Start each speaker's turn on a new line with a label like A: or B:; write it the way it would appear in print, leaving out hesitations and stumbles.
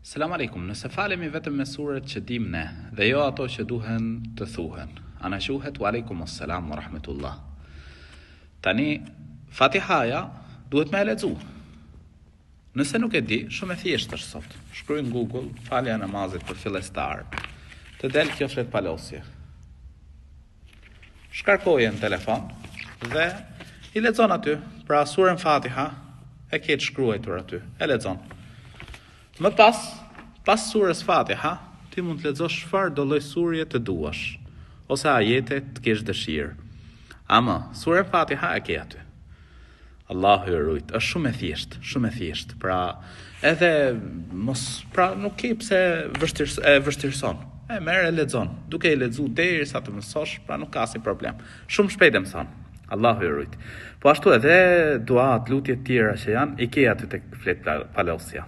A: Selam aleikum, nëse falemi vetëm me suret që dim ne, dhe jo ato që duhen të thuhen. Ana shuhet wa aleikum assalam wa rahmetullah. Tani, Fatihaja duhet me e lexu. Nëse nuk e di, shumë e thjeshtë është sot. Shkruaj në Google, falja e namazit për fillestar. Të del kjo flet palosje. Shkarkoje në telefon dhe i lexon aty. Pra surën Fatiha e ke të shkruar aty. E lexon. Më pas surës Fatiha, ti mund të lexosh çfarë do lloj surje të duash, ose ajete të kesh dëshirë. Ama, surën Fatiha e ke aty. Allahu i rujt, është shumë e thjeshtë. Pra, edhe nuk ke pse vështirëson. E merr e lexon. Duke i lexuar derisa të mësosh, pra nuk ka asnjë problem. Shumë shpejt e mëson. Allahu i rujt. Po ashtu edhe duat, lutjet tjera që janë, i ke aty tek flet palosja.